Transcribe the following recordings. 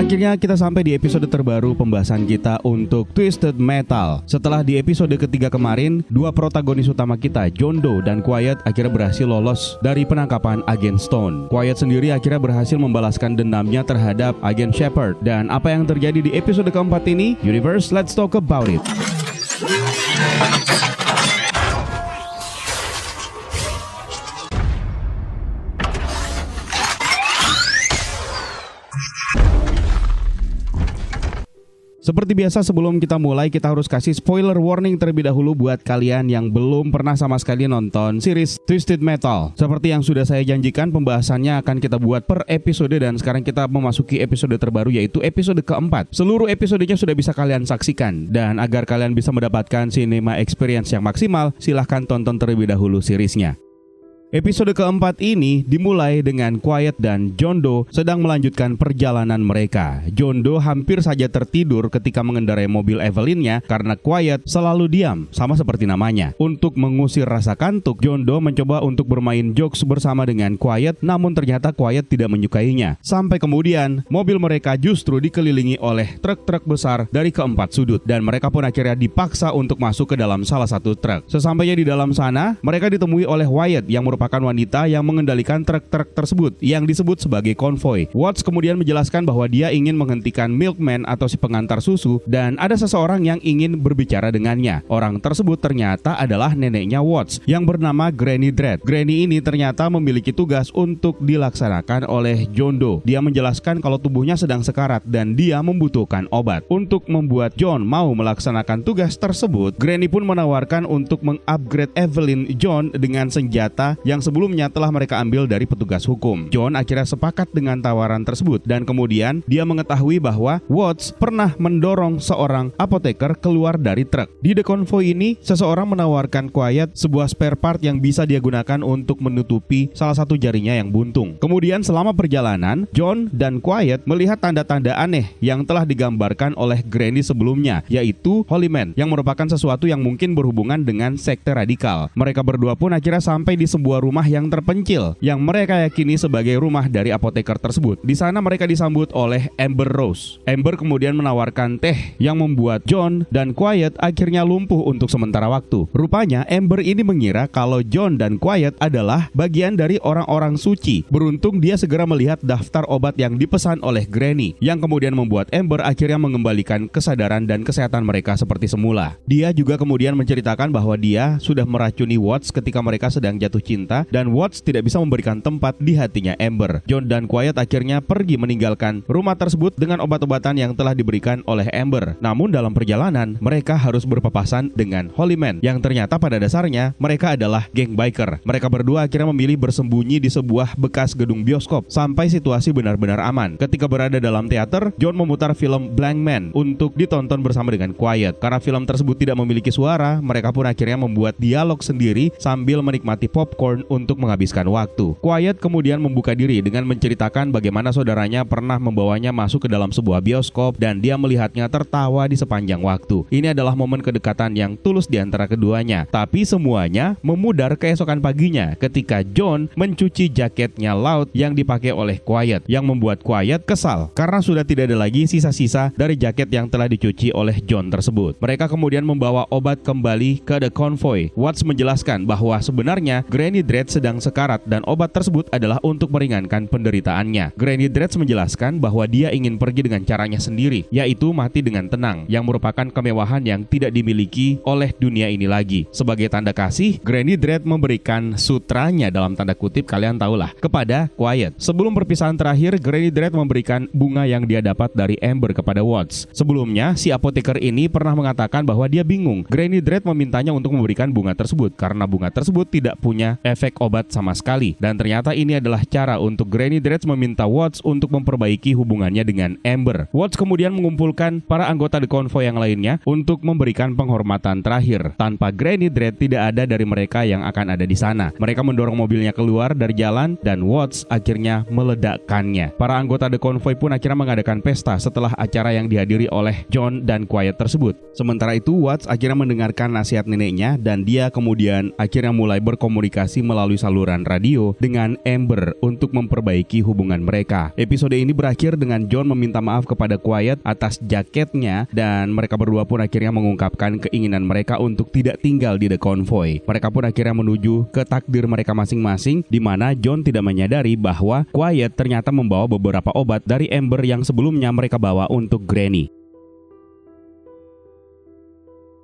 Akhirnya kita sampai di episode terbaru pembahasan kita untuk Twisted Metal. Setelah di episode ketiga kemarin, dua protagonis utama kita, John Doe dan Quiet, akhirnya berhasil lolos dari penangkapan Agen Stone. Quiet sendiri akhirnya berhasil membalaskan dendamnya terhadap Agen Shepard. Dan apa yang terjadi di episode keempat ini? Universe, let's talk about it. Seperti biasa sebelum kita mulai, kita harus kasih spoiler warning terlebih dahulu buat kalian yang belum pernah sama sekali nonton series Twisted Metal. Seperti yang sudah saya janjikan, pembahasannya akan kita buat per episode dan sekarang kita memasuki episode terbaru yaitu episode keempat. Seluruh episodenya sudah bisa kalian saksikan dan agar kalian bisa mendapatkan cinema experience yang maksimal, silahkan tonton terlebih dahulu seriesnya. Episode keempat ini dimulai dengan Quiet dan John Doe sedang melanjutkan perjalanan mereka. John Doe hampir saja tertidur ketika mengendarai mobil Evelyn-nya karena Quiet selalu diam, sama seperti namanya. Untuk mengusir rasa kantuk, John Doe mencoba untuk bermain jokes bersama dengan Quiet, namun ternyata Quiet tidak menyukainya. Sampai kemudian, mobil mereka justru dikelilingi oleh truk-truk besar dari keempat sudut dan mereka pun akhirnya dipaksa untuk masuk ke dalam salah satu truk. Sesampainya di dalam sana, mereka ditemui oleh Wyatt yang merupakan wanita yang mengendalikan truk-truk tersebut yang disebut sebagai konvoi. Watts kemudian menjelaskan bahwa dia ingin menghentikan milkman atau si pengantar susu dan ada seseorang yang ingin berbicara dengannya. Orang tersebut ternyata adalah neneknya Watts yang bernama Granny Dread. Granny ini ternyata memiliki tugas untuk dilaksanakan oleh John Doe. Dia menjelaskan kalau tubuhnya sedang sekarat dan dia membutuhkan obat. Untuk membuat John mau melaksanakan tugas tersebut, Granny pun menawarkan untuk mengupgrade Evelyn John dengan senjata yang sebelumnya telah mereka ambil dari petugas hukum. John akhirnya sepakat dengan tawaran tersebut dan kemudian dia mengetahui bahwa Watts pernah mendorong seorang apoteker keluar dari truk. Di The Convoy ini, seseorang menawarkan Quiet sebuah spare part yang bisa dia gunakan untuk menutupi salah satu jarinya yang buntung. Kemudian selama perjalanan, John dan Quiet melihat tanda-tanda aneh yang telah digambarkan oleh Granny sebelumnya, yaitu Holy Man, yang merupakan sesuatu yang mungkin berhubungan dengan sekte radikal. Mereka berdua pun akhirnya sampai di sebuah rumah yang terpencil yang mereka yakini sebagai rumah dari apoteker tersebut. Di sana mereka disambut oleh Amber Rose. Amber kemudian menawarkan teh yang membuat John dan Quiet akhirnya lumpuh untuk sementara waktu. Rupanya Amber ini mengira kalau John dan Quiet adalah bagian dari orang-orang suci. Beruntung dia segera melihat daftar obat yang dipesan oleh Granny yang kemudian membuat Amber akhirnya mengembalikan kesadaran dan kesehatan mereka seperti semula. Dia juga kemudian menceritakan bahwa dia sudah meracuni Watts ketika mereka sedang jatuh cinta dan Watts tidak bisa memberikan tempat di hatinya Amber. John dan Quiet akhirnya pergi meninggalkan rumah tersebut dengan obat-obatan yang telah diberikan oleh Amber. Namun dalam perjalanan, mereka harus berpapasan dengan Holy Man yang ternyata pada dasarnya mereka adalah geng biker. Mereka berdua akhirnya memilih bersembunyi di sebuah bekas gedung bioskop sampai situasi benar-benar aman. Ketika berada dalam teater, John memutar film Blank Man untuk ditonton bersama dengan Quiet. Karena film tersebut tidak memiliki suara, mereka pun akhirnya membuat dialog sendiri sambil menikmati popcorn untuk menghabiskan waktu. Quiet kemudian membuka diri dengan menceritakan bagaimana saudaranya pernah membawanya masuk ke dalam sebuah bioskop dan dia melihatnya tertawa di sepanjang waktu. Ini adalah momen kedekatan yang tulus di antara keduanya. Tapi semuanya memudar keesokan paginya ketika John mencuci jaketnya laut yang dipakai oleh Quiet, yang membuat Quiet kesal karena sudah tidak ada lagi sisa-sisa dari jaket yang telah dicuci oleh John tersebut. Mereka kemudian membawa obat kembali ke The Convoy. Watts menjelaskan bahwa sebenarnya Granny Dread sedang sekarat dan obat tersebut adalah untuk meringankan penderitaannya. Granny Dread menjelaskan bahwa dia ingin pergi dengan caranya sendiri, yaitu mati dengan tenang, yang merupakan kemewahan yang tidak dimiliki oleh dunia ini lagi. Sebagai tanda kasih, Granny Dread memberikan sutranya dalam tanda kutip, kalian tahulah, kepada Quiet. Sebelum perpisahan terakhir, Granny Dread memberikan bunga yang dia dapat dari Amber kepada Watts. Sebelumnya, si apoteker ini pernah mengatakan bahwa dia bingung. Granny Dread memintanya untuk memberikan bunga tersebut karena bunga tersebut tidak punya efek obat sama sekali. Dan ternyata ini adalah cara untuk Granny Dread meminta Watts untuk memperbaiki hubungannya dengan Amber. Watts kemudian mengumpulkan para anggota The Convoy yang lainnya untuk memberikan penghormatan terakhir. Tanpa Granny Dread tidak ada dari mereka yang akan ada di sana. Mereka mendorong mobilnya keluar dari jalan dan Watts akhirnya meledakkannya. Para anggota The Convoy pun akhirnya mengadakan pesta setelah acara yang dihadiri oleh John dan Quiet tersebut. Sementara itu Watts akhirnya mendengarkan nasihat neneknya dan dia kemudian akhirnya mulai berkomunikasi melalui saluran radio dengan Amber untuk memperbaiki hubungan mereka. Episode ini berakhir dengan John meminta maaf kepada Quiet atas jaketnya dan mereka berdua pun akhirnya mengungkapkan keinginan mereka untuk tidak tinggal di The Convoy. Mereka pun akhirnya menuju ke takdir mereka masing-masing, di mana John tidak menyadari bahwa Quiet ternyata membawa beberapa obat dari Amber yang sebelumnya mereka bawa untuk Granny.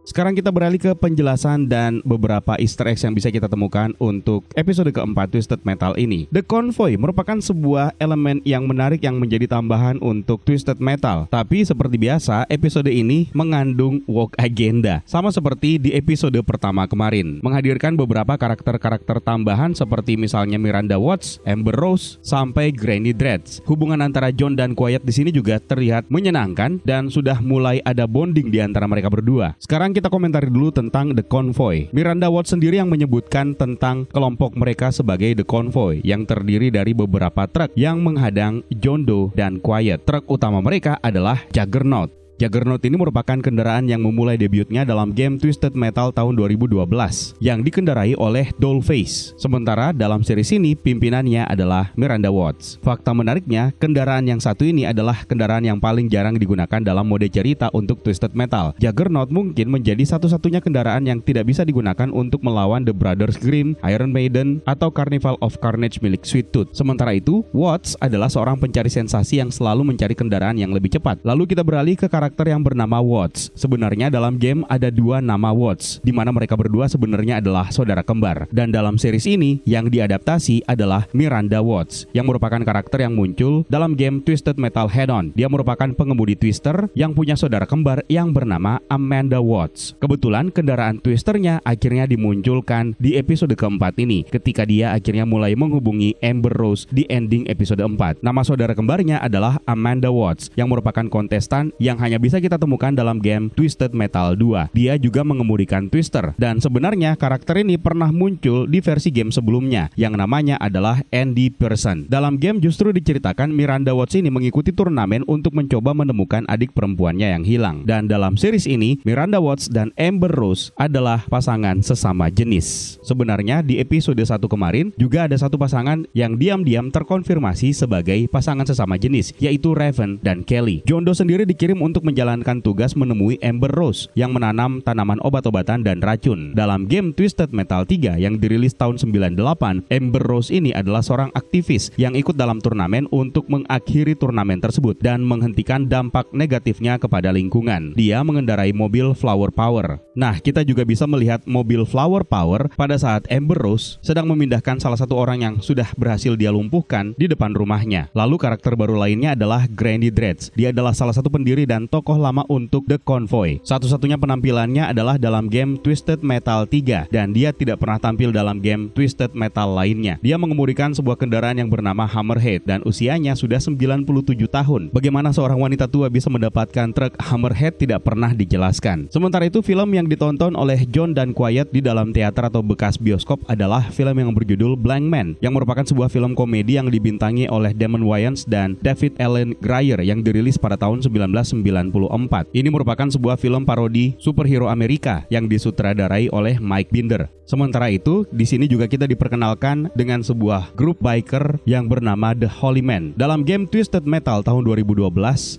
Sekarang kita beralih ke penjelasan dan beberapa easter eggs yang bisa kita temukan untuk episode keempat Twisted Metal ini. The Convoy merupakan sebuah elemen yang menarik yang menjadi tambahan untuk Twisted Metal. Tapi seperti biasa, episode ini mengandung woke agenda. Sama seperti di episode pertama kemarin. Menghadirkan beberapa karakter-karakter tambahan seperti misalnya Miranda Watts, Amber Rose, sampai Granny Dreads. Hubungan antara John dan Quiet di sini juga terlihat menyenangkan dan sudah mulai ada bonding di antara mereka berdua. Sekarang kita komentari dulu tentang The Convoy. Miranda Watts sendiri yang menyebutkan tentang kelompok mereka sebagai The Convoy yang terdiri dari beberapa truk yang menghadang John Doe dan Quiet. Truk utama mereka adalah Juggernaut. Juggernaut ini merupakan kendaraan yang memulai debutnya dalam game Twisted Metal tahun 2012 yang dikendarai oleh Dollface. Sementara dalam series ini pimpinannya adalah Miranda Watts. Fakta menariknya, kendaraan yang satu ini adalah kendaraan yang paling jarang digunakan dalam mode cerita untuk Twisted Metal. Juggernaut mungkin menjadi satu-satunya kendaraan yang tidak bisa digunakan untuk melawan The Brothers Grimm, Iron Maiden, atau Carnival of Carnage milik Sweet Tooth. Sementara itu, Watts adalah seorang pencari sensasi yang selalu mencari kendaraan yang lebih cepat. Lalu kita beralih ke karakter yang bernama Watts. Sebenarnya dalam game ada dua nama Watts, di mana mereka berdua sebenarnya adalah saudara kembar. Dan dalam series ini yang diadaptasi adalah Miranda Watts, yang merupakan karakter yang muncul dalam game Twisted Metal Head-On. Dia merupakan pengemudi Twister yang punya saudara kembar yang bernama Amanda Watts. Kebetulan kendaraan Twisternya akhirnya dimunculkan di episode keempat ini, ketika dia akhirnya mulai menghubungi Amber Rose di ending episode 4. Nama saudara kembarnya adalah Amanda Watts, yang merupakan kontestan yang hanya bisa kita temukan dalam game Twisted Metal 2. Dia juga mengemudikan Twister, dan sebenarnya karakter ini pernah muncul di versi game sebelumnya yang namanya adalah Andy Pearson. Dalam game justru diceritakan Miranda Watts ini mengikuti turnamen untuk mencoba menemukan adik perempuannya yang hilang. Dan dalam series ini Miranda Watts dan Amber Rose adalah pasangan sesama jenis. Sebenarnya di episode 1 kemarin juga ada satu pasangan yang diam-diam terkonfirmasi sebagai pasangan sesama jenis, yaitu Raven dan Kelly. John Doe sendiri dikirim untuk menjalankan tugas menemui Amber Rose yang menanam tanaman obat-obatan dan racun. Dalam game Twisted Metal 3 yang dirilis tahun 98, Amber Rose ini adalah seorang aktivis yang ikut dalam turnamen untuk mengakhiri turnamen tersebut dan menghentikan dampak negatifnya kepada lingkungan. Dia mengendarai mobil Flower Power. Nah, kita juga bisa melihat mobil Flower Power pada saat Amber Rose sedang memindahkan salah satu orang yang sudah berhasil dia lumpuhkan di depan rumahnya. Lalu karakter baru lainnya adalah Granny Dreads. Dia adalah salah satu pendiri dan tokoh lama untuk The Convoy. Satu-satunya penampilannya adalah dalam game Twisted Metal 3 dan dia tidak pernah tampil dalam game Twisted Metal lainnya. Dia mengemudikan sebuah kendaraan yang bernama Hammerhead dan usianya sudah 97 tahun. Bagaimana seorang wanita tua bisa mendapatkan truk Hammerhead tidak pernah dijelaskan. Sementara itu film yang ditonton oleh John dan Quiet di dalam teater atau bekas bioskop adalah film yang berjudul Blank Man, yang merupakan sebuah film komedi yang dibintangi oleh Damon Wayans dan David Allen Greer yang dirilis pada tahun 1994. Ini merupakan sebuah film parodi superhero Amerika yang disutradarai oleh Mike Binder. Sementara itu, di sini juga kita diperkenalkan dengan sebuah grup biker yang bernama The Holy Men. Dalam game Twisted Metal tahun 2012,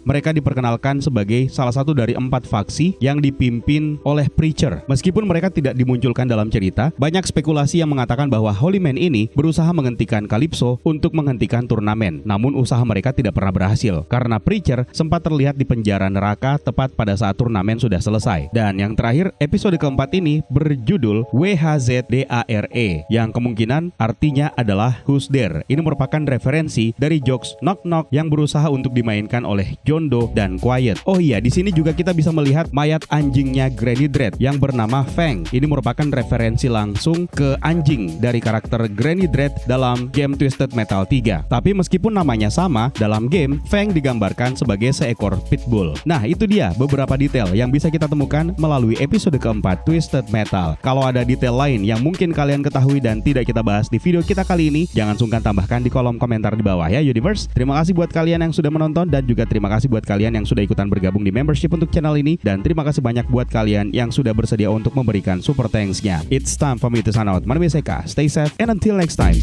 mereka diperkenalkan sebagai salah satu dari 4 faksi yang dipimpin oleh Preacher. Meskipun mereka tidak dimunculkan dalam cerita, banyak spekulasi yang mengatakan bahwa Holy Men ini berusaha menghentikan Calypso untuk menghentikan turnamen. Namun usaha mereka tidak pernah berhasil karena Preacher sempat terlihat di penjara neraka tepat pada saat turnamen sudah selesai. Dan yang terakhir, episode keempat ini berjudul WHZDARE yang kemungkinan artinya adalah Who's There. Ini merupakan referensi dari jokes Knock Knock yang berusaha untuk dimainkan oleh John Doe dan Quiet. Oh iya, di sini juga kita bisa melihat mayat anjingnya Granny Dread yang bernama Fang. Ini merupakan referensi langsung ke anjing dari karakter Granny Dread dalam game Twisted Metal 3. Tapi meskipun namanya sama, dalam game Fang digambarkan sebagai seekor pitbull. Nah, itu dia beberapa detail yang bisa kita temukan melalui episode keempat Twisted Metal. Kalau ada detail lain yang mungkin kalian ketahui dan tidak kita bahas di video kita kali ini, jangan sungkan tambahkan di kolom komentar di bawah ya Universe. Terima kasih buat kalian yang sudah menonton dan juga terima kasih buat kalian yang sudah ikutan bergabung di membership untuk channel ini, dan terima kasih banyak buat kalian yang sudah bersedia untuk memberikan super thanks-nya. It's time for me to sign out. My name is Eka. Stay safe and until next time.